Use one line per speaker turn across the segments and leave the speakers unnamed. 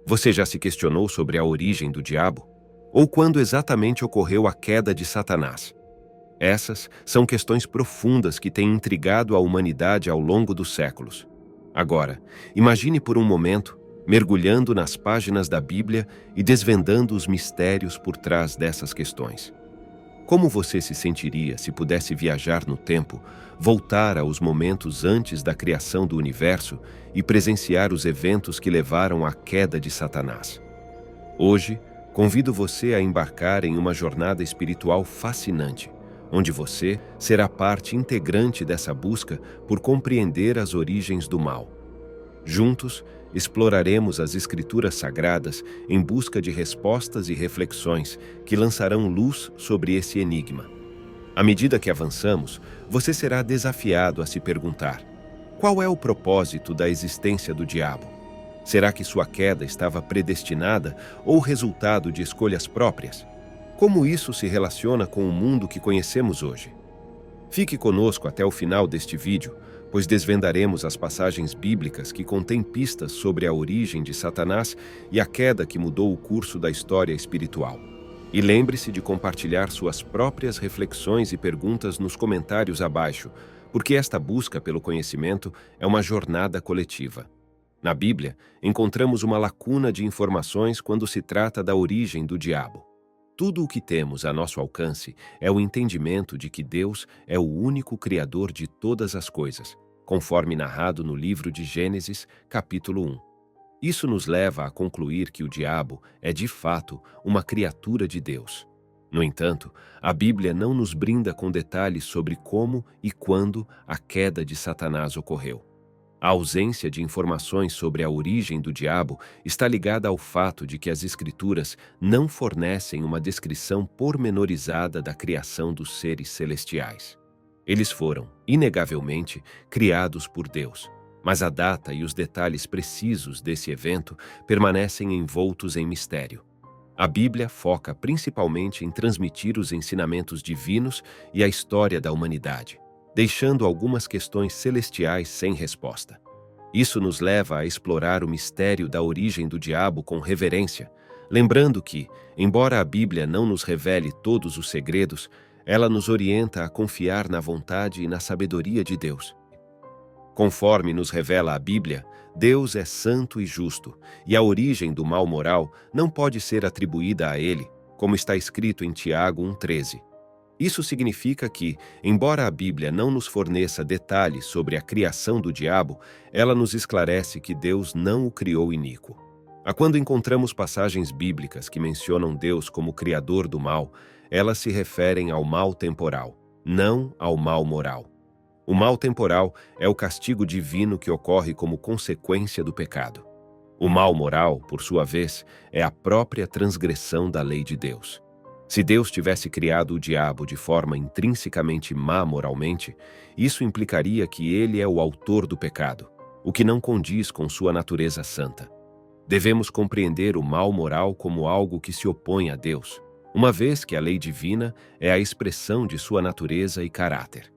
Você já se questionou sobre a origem do diabo? Ou quando exatamente ocorreu a queda de Satanás? Essas são questões profundas que têm intrigado a humanidade ao longo dos séculos. Agora, imagine por um momento mergulhando nas páginas da Bíblia e desvendando os mistérios por trás dessas questões. Como você se sentiria se pudesse viajar no tempo, voltar aos momentos antes da criação do universo e presenciar os eventos que levaram à queda de Satanás? Hoje, convido você a embarcar em uma jornada espiritual fascinante, onde você será parte integrante dessa busca por compreender as origens do mal. Juntos, exploraremos as Escrituras Sagradas em busca de respostas e reflexões que lançarão luz sobre esse enigma. À medida que avançamos, você será desafiado a se perguntar: qual é o propósito da existência do diabo? Será que sua queda estava predestinada ou resultado de escolhas próprias? Como isso se relaciona com o mundo que conhecemos hoje? Fique conosco até o final deste vídeo, pois desvendaremos as passagens bíblicas que contêm pistas sobre a origem de Satanás e a queda que mudou o curso da história espiritual. E lembre-se de compartilhar suas próprias reflexões e perguntas nos comentários abaixo, porque esta busca pelo conhecimento é uma jornada coletiva. Na Bíblia, encontramos uma lacuna de informações quando se trata da origem do diabo. Tudo o que temos a nosso alcance é o entendimento de que Deus é o único Criador de todas as coisas, conforme narrado no livro de Gênesis, capítulo 1. Isso nos leva a concluir que o diabo é, de fato, uma criatura de Deus. No entanto, a Bíblia não nos brinda com detalhes sobre como e quando a queda de Satanás ocorreu. A ausência de informações sobre a origem do diabo está ligada ao fato de que as Escrituras não fornecem uma descrição pormenorizada da criação dos seres celestiais. Eles foram, inegavelmente, criados por Deus, mas a data e os detalhes precisos desse evento permanecem envoltos em mistério. A Bíblia foca principalmente em transmitir os ensinamentos divinos e a história da humanidade, deixando algumas questões celestiais sem resposta. Isso nos leva a explorar o mistério da origem do diabo com reverência, lembrando que, embora a Bíblia não nos revele todos os segredos, ela nos orienta a confiar na vontade e na sabedoria de Deus. Conforme nos revela a Bíblia, Deus é santo e justo, e a origem do mal moral não pode ser atribuída a ele, como está escrito em Tiago 1,13. Isso significa que, embora a Bíblia não nos forneça detalhes sobre a criação do diabo, ela nos esclarece que Deus não o criou iníquo. Quando encontramos passagens bíblicas que mencionam Deus como criador do mal, elas se referem ao mal temporal, não ao mal moral. O mal temporal é o castigo divino que ocorre como consequência do pecado. O mal moral, por sua vez, é a própria transgressão da lei de Deus. Se Deus tivesse criado o diabo de forma intrinsecamente má moralmente, isso implicaria que ele é o autor do pecado, o que não condiz com sua natureza santa. Devemos compreender o mal moral como algo que se opõe a Deus, uma vez que a lei divina é a expressão de sua natureza e caráter.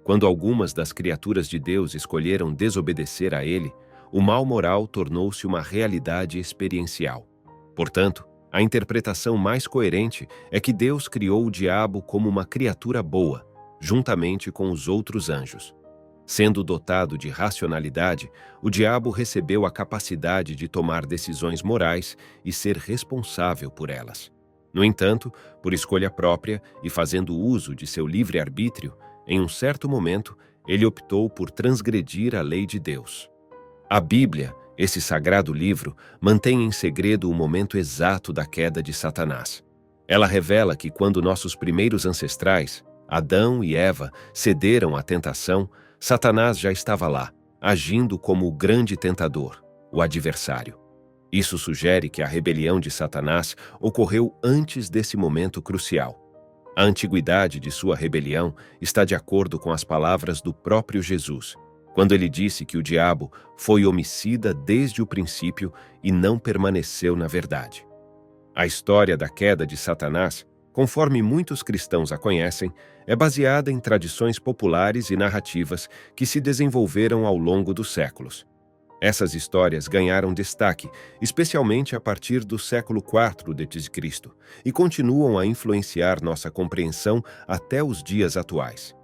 Quando algumas das criaturas de Deus escolheram desobedecer a ele, o mal moral tornou-se uma realidade experiencial. Portanto, a interpretação mais coerente é que Deus criou o diabo como uma criatura boa, juntamente com os outros anjos. Sendo dotado de racionalidade, o diabo recebeu a capacidade de tomar decisões morais e ser responsável por elas. No entanto, por escolha própria e fazendo uso de seu livre-arbítrio, em um certo momento, ele optou por transgredir a lei de Deus. A Bíblia, esse sagrado livro, mantém em segredo o momento exato da queda de Satanás. Ela revela que quando nossos primeiros ancestrais, Adão e Eva, cederam à tentação, Satanás já estava lá, agindo como o grande tentador, o adversário. Isso sugere que a rebelião de Satanás ocorreu antes desse momento crucial. A antiguidade de sua rebelião está de acordo com as palavras do próprio Jesus, quando ele disse que o diabo foi homicida desde o princípio e não permaneceu na verdade. A história da queda de Satanás, conforme muitos cristãos a conhecem, é baseada em tradições populares e narrativas que se desenvolveram ao longo dos séculos. Essas histórias ganharam destaque, especialmente a partir do século IV d.C., e continuam a influenciar nossa compreensão até os dias atuais.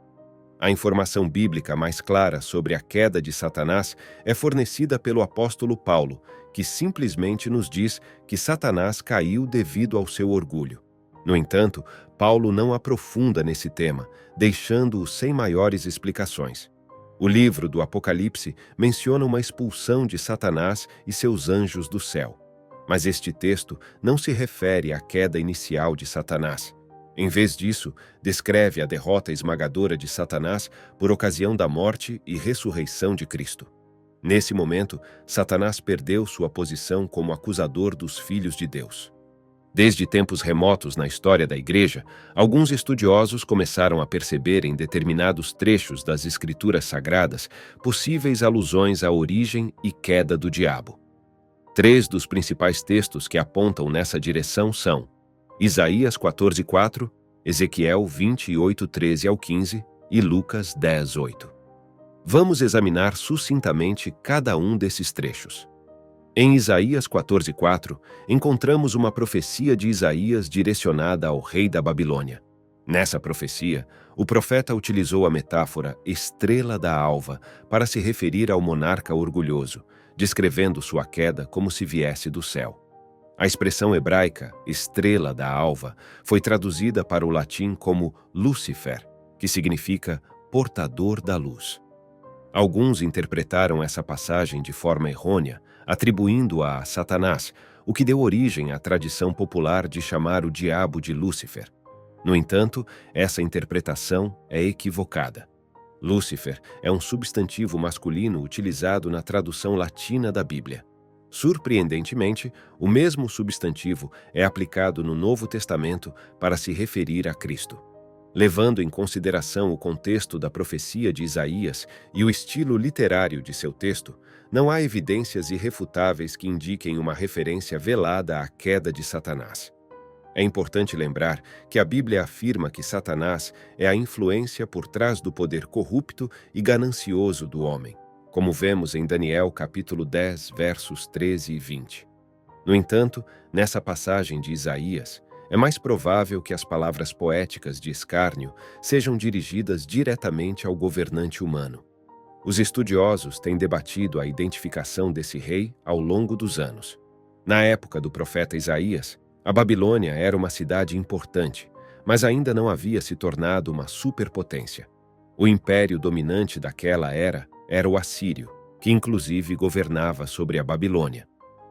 A informação bíblica mais clara sobre a queda de Satanás é fornecida pelo apóstolo Paulo, que simplesmente nos diz que Satanás caiu devido ao seu orgulho. No entanto, Paulo não aprofunda nesse tema, deixando-o sem maiores explicações. O livro do Apocalipse menciona uma expulsão de Satanás e seus anjos do céu. Mas este texto não se refere à queda inicial de Satanás. Em vez disso, descreve a derrota esmagadora de Satanás por ocasião da morte e ressurreição de Cristo. Nesse momento, Satanás perdeu sua posição como acusador dos filhos de Deus. Desde tempos remotos na história da Igreja, alguns estudiosos começaram a perceber em determinados trechos das Escrituras Sagradas possíveis alusões à origem e queda do diabo. 3 dos principais textos que apontam nessa direção são Isaías 14:4, Ezequiel 28:13-15 e Lucas 10:8. Vamos examinar sucintamente cada um desses trechos. Em Isaías 14:4, encontramos uma profecia de Isaías direcionada ao rei da Babilônia. Nessa profecia, o profeta utilizou a metáfora estrela da alva para se referir ao monarca orgulhoso, descrevendo sua queda como se viesse do céu. A expressão hebraica, estrela da alva, foi traduzida para o latim como Lúcifer, que significa portador da luz. Alguns interpretaram essa passagem de forma errônea, atribuindo-a a Satanás, o que deu origem à tradição popular de chamar o diabo de Lúcifer. No entanto, essa interpretação é equivocada. Lúcifer é um substantivo masculino utilizado na tradução latina da Bíblia. Surpreendentemente, o mesmo substantivo é aplicado no Novo Testamento para se referir a Cristo. Levando em consideração o contexto da profecia de Isaías e o estilo literário de seu texto, não há evidências irrefutáveis que indiquem uma referência velada à queda de Satanás. É importante lembrar que a Bíblia afirma que Satanás é a influência por trás do poder corrupto e ganancioso do homem, como vemos em Daniel capítulo 10, versos 13 e 20. No entanto, nessa passagem de Isaías, é mais provável que as palavras poéticas de escárnio sejam dirigidas diretamente ao governante humano. Os estudiosos têm debatido a identificação desse rei ao longo dos anos. Na época do profeta Isaías, a Babilônia era uma cidade importante, mas ainda não havia se tornado uma superpotência. O império dominante daquela era o assírio, que inclusive governava sobre a Babilônia.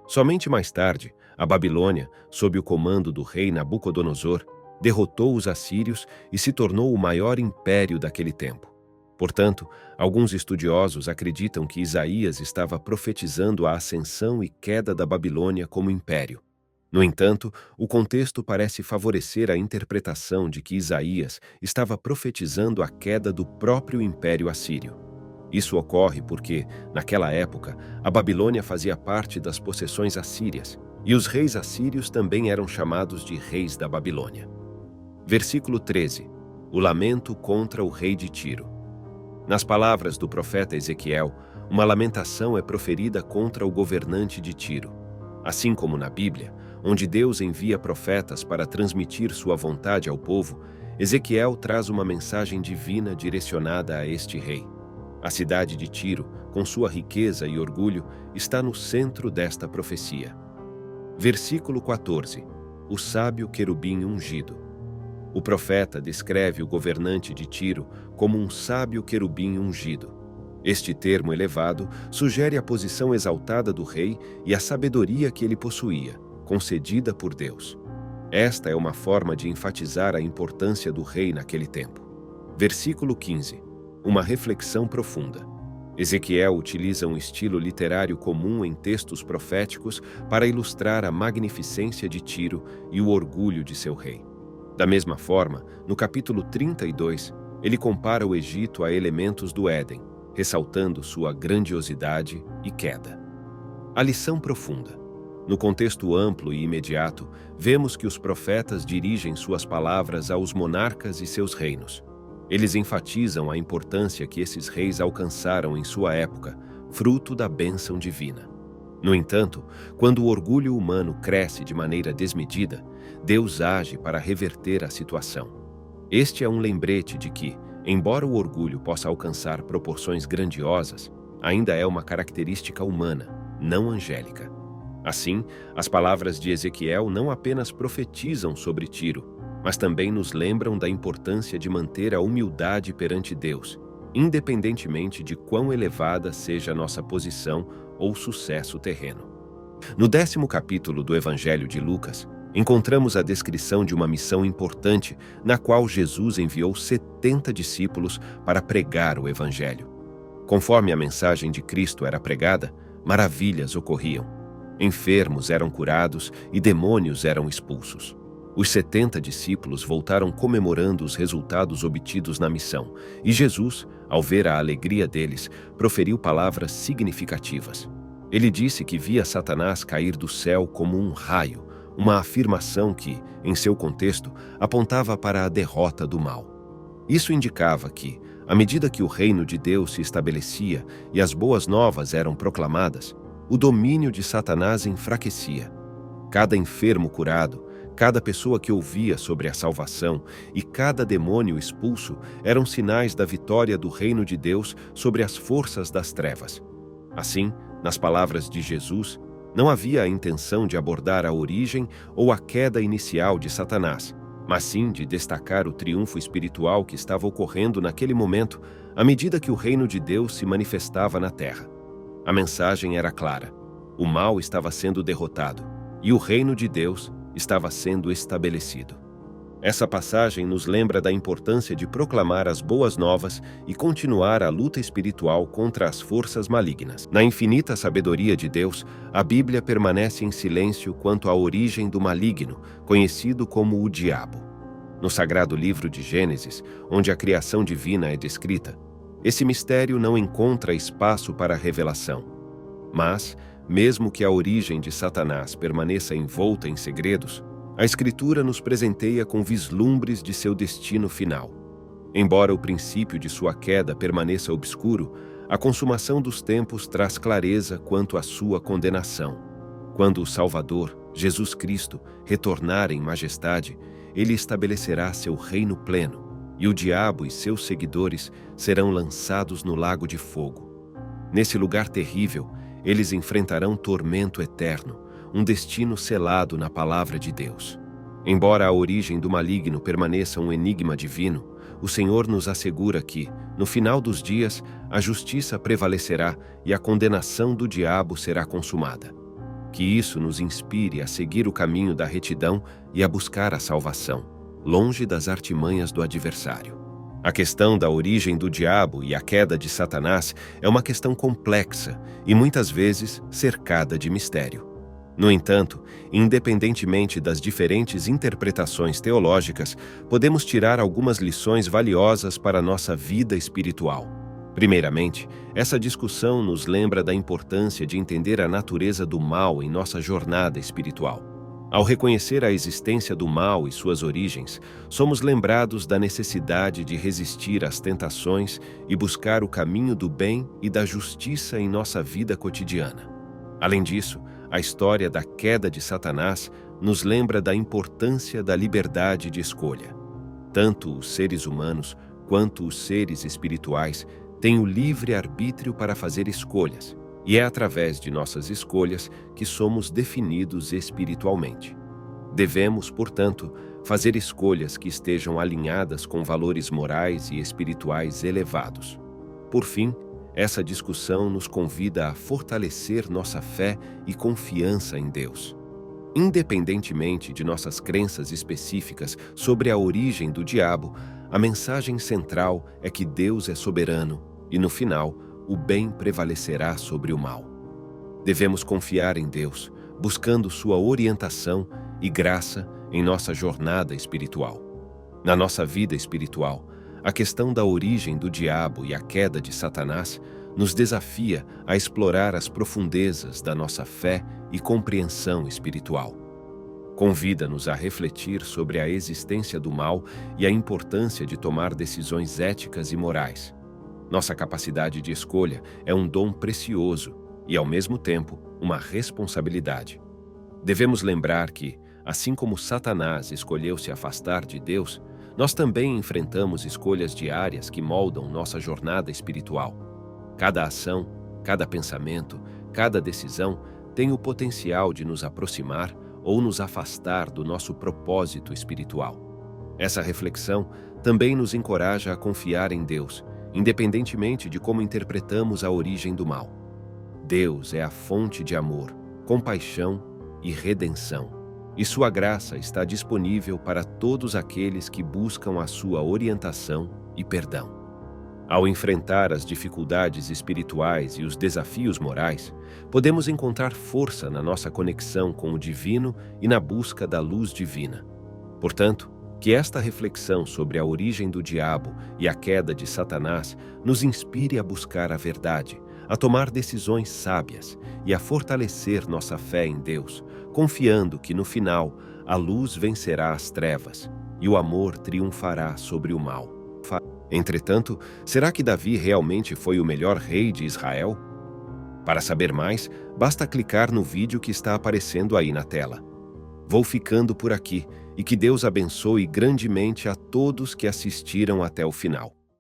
Somente mais tarde, a Babilônia, sob o comando do rei Nabucodonosor, derrotou os assírios e se tornou o maior império daquele tempo. Portanto, alguns estudiosos acreditam que Isaías estava profetizando a ascensão e queda da Babilônia como império. No entanto, o contexto parece favorecer a interpretação de que Isaías estava profetizando a queda do próprio Império Assírio. Isso ocorre porque, naquela época, a Babilônia fazia parte das possessões assírias, e os reis assírios também eram chamados de reis da Babilônia. Versículo 13. O lamento contra o rei de Tiro. Nas palavras do profeta Ezequiel, uma lamentação é proferida contra o governante de Tiro. Assim como na Bíblia, onde Deus envia profetas para transmitir sua vontade ao povo, Ezequiel traz uma mensagem divina direcionada a este rei. A cidade de Tiro, com sua riqueza e orgulho, está no centro desta profecia. Versículo 14. O sábio querubim ungido. O profeta descreve o governante de Tiro como um sábio querubim ungido. Este termo elevado sugere a posição exaltada do rei e a sabedoria que ele possuía, concedida por Deus. Esta é uma forma de enfatizar a importância do rei naquele tempo. Versículo 15. Uma reflexão profunda. Ezequiel utiliza um estilo literário comum em textos proféticos para ilustrar a magnificência de Tiro e o orgulho de seu rei. Da mesma forma, no capítulo 32, ele compara o Egito a elementos do Éden, ressaltando sua grandiosidade e queda. A lição profunda. No contexto amplo e imediato, vemos que os profetas dirigem suas palavras aos monarcas e seus reinos. Eles enfatizam a importância que esses reis alcançaram em sua época, fruto da bênção divina. No entanto, quando o orgulho humano cresce de maneira desmedida, Deus age para reverter a situação. Este é um lembrete de que, embora o orgulho possa alcançar proporções grandiosas, ainda é uma característica humana, não angélica. Assim, as palavras de Ezequiel não apenas profetizam sobre Tiro, mas também nos lembram da importância de manter a humildade perante Deus, independentemente de quão elevada seja a nossa posição ou sucesso terreno. No 10º capítulo do Evangelho de Lucas, encontramos a descrição de uma missão importante na qual Jesus enviou 70 discípulos para pregar o Evangelho. Conforme a mensagem de Cristo era pregada, maravilhas ocorriam. Enfermos eram curados e demônios eram expulsos. Os 70 discípulos voltaram comemorando os resultados obtidos na missão, e Jesus, ao ver a alegria deles, proferiu palavras significativas. Ele disse que via Satanás cair do céu como um raio, uma afirmação que, em seu contexto, apontava para a derrota do mal. Isso indicava que, à medida que o reino de Deus se estabelecia e as boas novas eram proclamadas, o domínio de Satanás enfraquecia. Cada enfermo curado, cada pessoa que ouvia sobre a salvação e cada demônio expulso eram sinais da vitória do reino de Deus sobre as forças das trevas. Assim, nas palavras de Jesus, não havia a intenção de abordar a origem ou a queda inicial de Satanás, mas sim de destacar o triunfo espiritual que estava ocorrendo naquele momento, à medida que o reino de Deus se manifestava na terra. A mensagem era clara: o mal estava sendo derrotado e o reino de Deus estava sendo estabelecido. Essa passagem nos lembra da importância de proclamar as boas novas e continuar a luta espiritual contra as forças malignas. Na infinita sabedoria de Deus, a Bíblia permanece em silêncio quanto à origem do maligno, conhecido como o diabo. No sagrado livro de Gênesis, onde a criação divina é descrita, esse mistério não encontra espaço para revelação. Mas, mesmo que a origem de Satanás permaneça envolta em segredos, a Escritura nos presenteia com vislumbres de seu destino final. Embora o princípio de sua queda permaneça obscuro, a consumação dos tempos traz clareza quanto à sua condenação. Quando o Salvador, Jesus Cristo, retornar em majestade, ele estabelecerá seu reino pleno, e o diabo e seus seguidores serão lançados no lago de fogo. Nesse lugar terrível, eles enfrentarão tormento eterno, um destino selado na palavra de Deus. Embora a origem do maligno permaneça um enigma divino, o Senhor nos assegura que, no final dos dias, a justiça prevalecerá e a condenação do diabo será consumada. Que isso nos inspire a seguir o caminho da retidão e a buscar a salvação, longe das artimanhas do adversário. A questão da origem do diabo e a queda de Satanás é uma questão complexa e muitas vezes cercada de mistério. No entanto, independentemente das diferentes interpretações teológicas, podemos tirar algumas lições valiosas para a nossa vida espiritual. Primeiramente, essa discussão nos lembra da importância de entender a natureza do mal em nossa jornada espiritual. Ao reconhecer a existência do mal e suas origens, somos lembrados da necessidade de resistir às tentações e buscar o caminho do bem e da justiça em nossa vida cotidiana. Além disso, a história da queda de Satanás nos lembra da importância da liberdade de escolha. Tanto os seres humanos quanto os seres espirituais têm o livre arbítrio para fazer escolhas, e é através de nossas escolhas que somos definidos espiritualmente. Devemos, portanto, fazer escolhas que estejam alinhadas com valores morais e espirituais elevados. Por fim, essa discussão nos convida a fortalecer nossa fé e confiança em Deus. Independentemente de nossas crenças específicas sobre a origem do diabo, a mensagem central é que Deus é soberano e, no final, o bem prevalecerá sobre o mal. Devemos confiar em Deus, buscando sua orientação e graça em nossa jornada espiritual. Na nossa vida espiritual, a questão da origem do diabo e a queda de Satanás nos desafia a explorar as profundezas da nossa fé e compreensão espiritual. Convida-nos a refletir sobre a existência do mal e a importância de tomar decisões éticas e morais. Nossa capacidade de escolha é um dom precioso e, ao mesmo tempo, uma responsabilidade. Devemos lembrar que, assim como Satanás escolheu se afastar de Deus, nós também enfrentamos escolhas diárias que moldam nossa jornada espiritual. Cada ação, cada pensamento, cada decisão tem o potencial de nos aproximar ou nos afastar do nosso propósito espiritual. Essa reflexão também nos encoraja a confiar em Deus, independentemente de como interpretamos a origem do mal. Deus é a fonte de amor, compaixão e redenção, e sua graça está disponível para todos aqueles que buscam a sua orientação e perdão. Ao enfrentar as dificuldades espirituais e os desafios morais, podemos encontrar força na nossa conexão com o divino e na busca da luz divina. Portanto, que esta reflexão sobre a origem do diabo e a queda de Satanás nos inspire a buscar a verdade, a tomar decisões sábias e a fortalecer nossa fé em Deus, confiando que no final a luz vencerá as trevas e o amor triunfará sobre o mal. Entretanto, será que Davi realmente foi o melhor rei de Israel? Para saber mais, basta clicar no vídeo que está aparecendo aí na tela. Vou ficando por aqui e que Deus abençoe grandemente a todos que assistiram até o final.